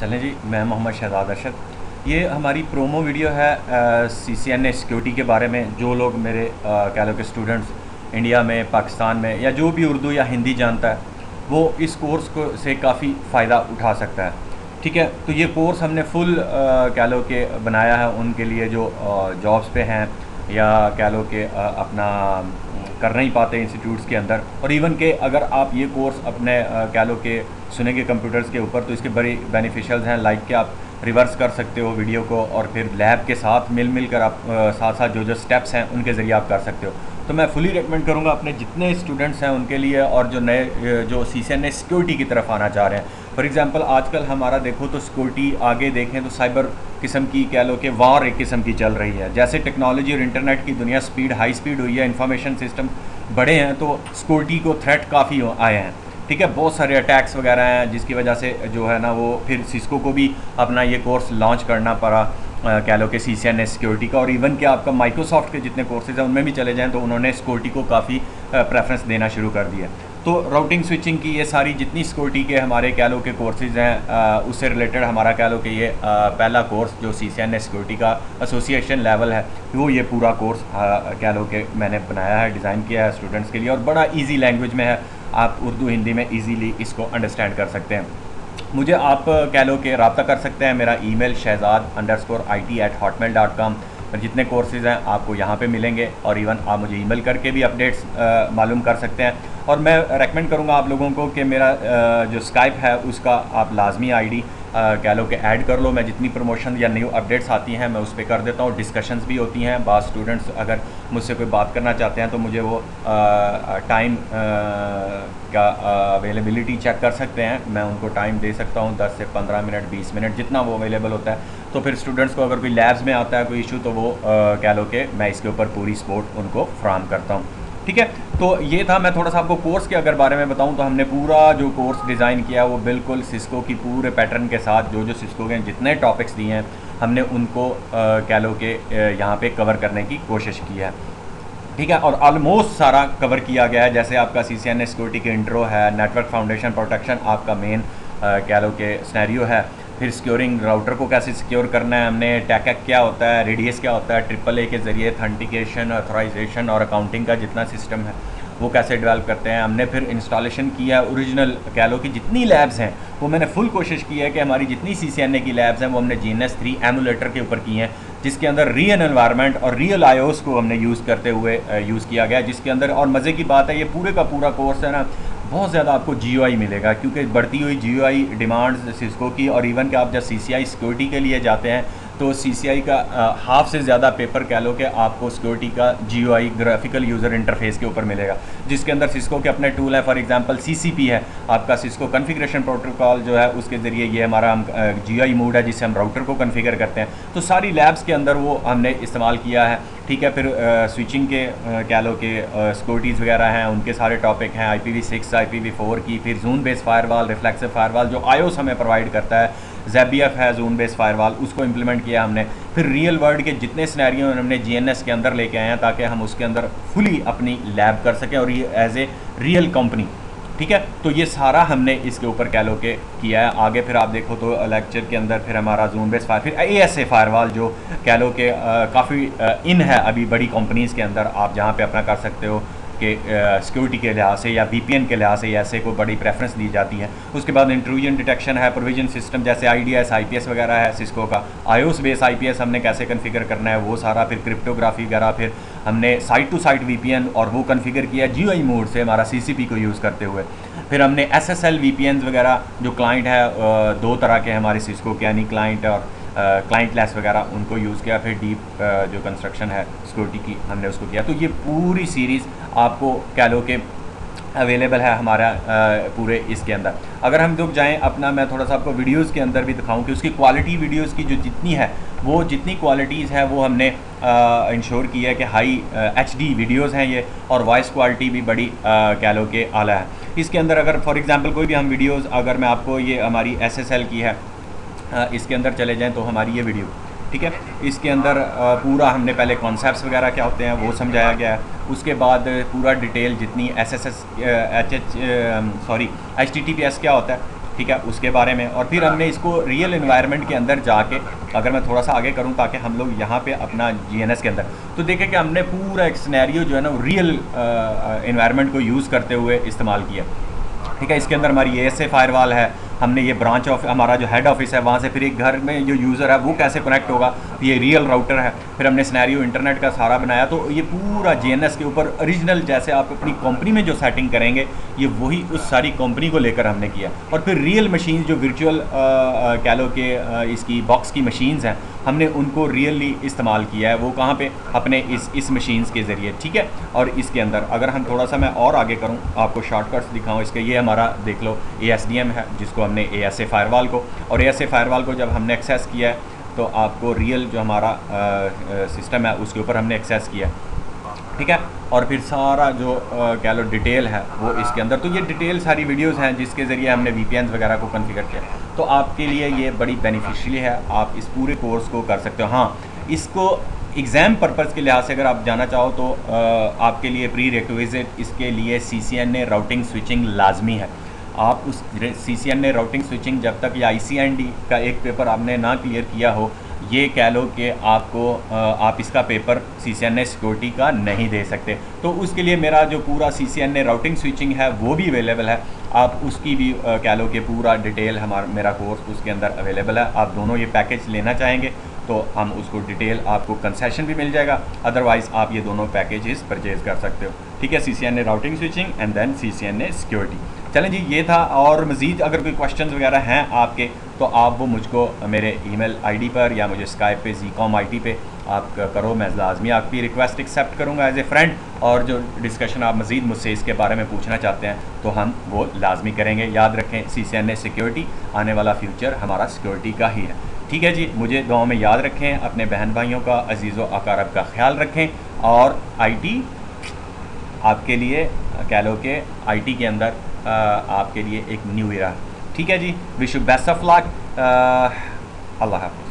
चलें जी, मैं मोहम्मद शहजाद अरशद। ये हमारी प्रोमो वीडियो है CCNA सिक्योरिटी के बारे में। जो लोग मेरे कह लो कि स्टूडेंट्स इंडिया में, पाकिस्तान में, या जो भी उर्दू या हिंदी जानता है वो इस कोर्स को से काफ़ी फ़ायदा उठा सकता है। ठीक है, तो ये कोर्स हमने फुल कह लो कि बनाया है उनके लिए जो जॉब्स पे हैं, या कह लो कि अपना कर नहीं पाते इंस्टीट्यूट्स के अंदर। और इवन के अगर आप ये कोर्स अपने कह लो कि सुनेंगे कंप्यूटर्स के ऊपर तो इसके बड़े बेनिफिशियल्स हैं। लाइक कि आप रिवर्स कर सकते हो वीडियो को, और फिर लैब के साथ मिल कर आप साथ साथ जो स्टेप्स हैं उनके ज़रिए आप कर सकते हो। तो मैं फुली रिकमेंड करूँगा अपने जितने स्टूडेंट्स हैं उनके लिए, और जो नए जो CCNA सिक्योरिटी की तरफ आना चाह रहे हैं। फॉर एग्ज़ाम्पल आजकल हमारा देखो तो सिक्योरिटी आगे देखें तो साइबर किस्म की कह लो कि वार एक किस्म की चल रही है। जैसे टेक्नोलॉजी और इंटरनेट की दुनिया हाई स्पीड हुई है, इंफॉर्मेशन सिस्टम बड़े हैं, तो सिक्योरिटी को थ्रेट काफ़ी आए हैं। ठीक है, बहुत सारे अटैक्स वगैरह हैं जिसकी वजह से जो है ना वो फिर सिस्को को भी अपना ये कोर्स लॉन्च करना पड़ा कह लो कि CCNA सिक्योरिटी का। और इवन कि आपका माइक्रोसॉफ्ट के जितने कोर्सेज हैं उनमें भी चले जाएँ तो उन्होंने सिक्योरिटी को काफ़ी प्रेफरेंस देना शुरू कर दिया। तो राउटिंग स्विचिंग की ये सारी जितनी सिक्योरिटी के हमारे कह लो के कोर्सेज हैं उससे रिलेटेड हमारा कह लो कि ये पहला कोर्स जो CCNA सिक्योरिटी का एसोसिएशन लेवल है, वो ये पूरा कोर्स कह लो कि मैंने बनाया है, डिज़ाइन किया है स्टूडेंट्स के लिए। और बड़ा ईजी लैंग्वेज में है, आप उर्दू हिंदी में ईजीली इसको अंडरस्टैंड कर सकते हैं। मुझे आप कह लो कि रब्ता कर सकते हैं। मेरा ईमेल shehzad_it@hotmail.com पर जितने कोर्सेज़ हैं आपको यहाँ पे मिलेंगे, और इवन आप मुझे ईमेल करके भी अपडेट्स मालूम कर सकते हैं। और मैं रेकमेंड करूँगा आप लोगों को कि मेरा जो स्काइप है उसका आप लाजमी ID कह लो कि ऐड कर लो। मैं जितनी प्रमोशन या न्यू अपडेट्स आती हैं मैं उस पर कर देता हूँ। डिस्कशंस भी होती हैं। बाद स्टूडेंट्स अगर मुझसे कोई बात करना चाहते हैं तो मुझे वो टाइम का अवेलेबिलिटी चेक कर सकते हैं। मैं उनको टाइम दे सकता हूँ 10 से 15 मिनट, 20 मिनट, जितना वो अवेलेबल होता है। तो फिर स्टूडेंट्स को अगर कोई लैब्स में आता है कोई इशू तो वो कह लो कि मैं इसके ऊपर पूरी सपोर्ट उनको फ्राहम करता हूँ। ठीक है, तो ये था। मैं थोड़ा सा आपको कोर्स के अगर बारे में बताऊं तो हमने पूरा जो कोर्स डिज़ाइन किया वो बिल्कुल सिस्को की पूरे पैटर्न के साथ जो सिस्को के जितने टॉपिक्स दिए हैं हमने उनको कह लो कि यहाँ पे कवर करने की कोशिश की है। ठीक है, और ऑलमोस्ट सारा कवर किया गया है। जैसे आपका CCNA सिक्योरिटी के इंट्रो है, नेटवर्क फाउंडेशन प्रोटेक्शन आपका मेन कह लो कि स्नैरियो है। फिर सिक्योरिंग राउटर को कैसे सिक्योर करना है, हमने टैकैक क्या होता है, रेडियस क्या होता है, AAA के ज़रिए ऑथेंटिकेशन, ऑथराइजेशन और अकाउंटिंग का जितना सिस्टम है वो कैसे डेवलप करते हैं। हमने फिर इंस्टॉलेशन किया ओरिजिनल कह लो कि जितनी लैब्स हैं वो मैंने फुल कोशिश की है कि हमारी जितनी CCNA की लैब्स हैं वो हमने GNS3 एमुलेटर के ऊपर की हैं, जिसके अंदर रियल एनवायरनमेंट और रियल IOS को हमने यूज़ करते हुए यूज़ किया गया, जिसके अंदर। और मज़े की बात है ये पूरे का पूरा कोर्स है ना बहुत ज़्यादा आपको GUI मिलेगा, क्योंकि बढ़ती हुई GUI डिमांड्स सिस्को की। और इवन कि आप जब CCI सिक्योरिटी के लिए जाते हैं तो CCI का हाफ से ज़्यादा पेपर कह लो कि आपको सिक्योरिटी का GUI ग्राफिकल यूज़र इंटरफेस के ऊपर मिलेगा, जिसके अंदर सिस्को के अपने टूल है। फॉर एग्जांपल CCP है आपका, सिस्को कॉन्फ़िगरेशन प्रोटोकॉल जो है उसके ज़रिए ये हमारा हम GUI मोड है जिससे हम राउटर को कॉन्फ़िगर करते हैं। तो सारी लैब्स के अंदर वो हमने इस्तेमाल किया है। ठीक है, फिर स्विचिंग के कह लो कि सिक्योरिटीज़ वगैरह हैं उनके सारे टॉपिक हैं, IPv6 IPv4 की, फिर zone based firewall, reflexive firewall जो IOS हमें प्रोवाइड करता है, ZBF है जोन बेस्ड फायरवॉल, उसको इम्प्लीमेंट किया हमने। फिर रियल वर्ल्ड के जितने सिनेरियो हमने GNS के अंदर लेके आए हैं ताकि हम उसके अंदर फुली अपनी लैब कर सकें, और ये एज ए रियल कंपनी। ठीक है, तो ये सारा हमने इसके ऊपर कह लो के किया है। आगे फिर आप देखो तो लेक्चर के अंदर फिर हमारा जोन बेस्ड फायर, फिर ASA फायरवॉल जो कह लो कि काफ़ी इन है अभी बड़ी कंपनीज़ के अंदर, आप जहाँ पे अपना कर सकते हो कि सिक्योरिटी के लिहाज से या VPN के लिहाज से ऐसे को बड़ी प्रेफरेंस दी जाती है। उसके बाद इंट्रूजन डिटेक्शन है, प्रोविजन सिस्टम जैसे IDS IPS वगैरह है सिस्को का, IOS बेस IPS हमने कैसे कन्फिगर करना है वो सारा, फिर क्रिप्टोग्राफी वगैरह, फिर हमने साइट टू साइट VPN और वो कन्फिगर किया GUI मोड से हमारा CCP को यूज़ करते हुए। फिर हमने SSL VPNs वगैरह जो क्लाइंट है दो तरह के हमारे सिस्को के, यानी क्लाइंट और क्लाइंट लेस वगैरह उनको यूज़ किया। फिर डीप जो कंस्ट्रक्शन है सिक्योरिटी की हमने उसको किया। तो ये पूरी सीरीज़ आपको कह लो कि अवेलेबल है हमारा पूरे इसके अंदर। अगर हम लोग जाएं अपना, मैं थोड़ा सा आपको वीडियोस के अंदर भी दिखाऊं कि उसकी क्वालिटी वीडियोस की जो जितनी है वो जितनी क्वालिटीज़ है वो हमने इंश्योर की है कि हाई HD वीडियोस हैं ये, और वॉइस क्वालिटी भी बड़ी कह लो कि आला है इसके अंदर। अगर फॉर एग्जांपल कोई भी हम वीडियोस, अगर मैं आपको ये हमारी SSL की है इसके अंदर चले जाएँ तो हमारी ये वीडियो, ठीक है, इसके अंदर पूरा हमने पहले कॉन्सेप्ट्स वगैरह क्या होते हैं वो समझाया गया है। उसके बाद पूरा डिटेल जितनी HTTPS क्या होता है, ठीक है, उसके बारे में। और फिर हमने इसको रियल इन्वायरमेंट के अंदर जाके, अगर मैं थोड़ा सा आगे करूं ताकि हम लोग यहाँ पे अपना GNS के अंदर तो देखें कि हमने पूरा एक सिनेरियो जो है ना रियल इन्वायरमेंट को यूज़ करते हुए इस्तेमाल किया। ठीक है, इसके अंदर हमारी ASA फायरवॉल है, हमने ये ब्रांच ऑफ हमारा जो हेड ऑफिस है वहाँ से फिर एक घर में जो यूज़र है वो कैसे कनेक्ट होगा, ये रियल राउटर है। फिर हमने सिनेरियो इंटरनेट का सारा बनाया, तो ये पूरा GNS के ऊपर ओरिजिनल जैसे आप अपनी कंपनी में जो सेटिंग करेंगे ये वही उस सारी कंपनी को लेकर हमने किया। और फिर रियल मशीन जो वर्चुअल कह लो कि इसकी बॉक्स की मशीन्स हैं, हमने उनको रियली इस्तेमाल किया है। वो कहाँ पे, अपने इस मशीन्स के ज़रिए। ठीक है, और इसके अंदर अगर हम थोड़ा सा मैं और आगे करूँ, आपको शॉर्टकट्स दिखाऊँ इसके, ये हमारा देख लो ASDM है जिसको हमने ASA फायरवॉल को, और ASA फायरवॉल को जब हमने एक्सेस किया है तो आपको रियल जो हमारा सिस्टम है उसके ऊपर हमने एक्सेस किया। ठीक है, और फिर सारा जो कह लो डिटेल है वो इसके अंदर, तो ये डिटेल सारी वीडियोस हैं जिसके ज़रिए हमने VPNs वगैरह को कॉन्फ़िगर किया। तो आपके लिए ये बड़ी बेनिफिशियली है, आप इस पूरे कोर्स को कर सकते हो। हाँ, इसको एग्ज़ाम पर्पज़ के लिहाज से अगर आप जाना चाहो तो आपके लिए प्री रिक्विज़िट इसके लिए CCNA राउटिंग स्विचिंग लाजमी है। आप उस CCNA राउटिंग स्विचिंग जब तक या ICND का एक पेपर आपने ना क्लियर किया हो, ये कह लो कि आपको आप इसका पेपर CCNA सिक्योरिटी का नहीं दे सकते। तो उसके लिए मेरा जो पूरा CCNA राउटिंग स्विचिंग है वो भी अवेलेबल है, आप उसकी भी कह लो कि पूरा डिटेल मेरा कोर्स उसके अंदर अवेलेबल है। आप दोनों ये पैकेज लेना चाहेंगे तो हम उसको डिटेल, आपको कंसेशन भी मिल जाएगा, अदरवाइज़ आप ये दोनों पैकेजेस परचेज़ कर सकते हो। ठीक है, CCNA routing switching and then CCNA security. चलें जी, ये था। और मज़ीद अगर कोई क्वेश्चंस वगैरह हैं आपके तो आप वो मुझको मेरे ईमेल ID पर या मुझे स्काइप पे ZCOM IT पे आप करो, मैं लाजमी आपकी रिक्वेस्ट एक्सेप्ट करूँगा एज ए फ्रेंड। और जो डिस्कशन आप मज़ीद मुझसे इसके बारे में पूछना चाहते हैं तो हम वो लाजमी करेंगे। याद रखें, CCNA सिक्योरिटी, आने वाला फ्यूचर हमारा सिक्योरिटी का ही है। ठीक है जी, मुझे दुआ में याद रखें, अपने बहन भाइयों का, अजीज़ व अकारब का ख्याल रखें। और IT आपके लिए कह लो कि IT के अंदर आपके लिए एक न्यू ईरा। ठीक है जी, wish you best of luck. अल्लाह हाफ़िज़।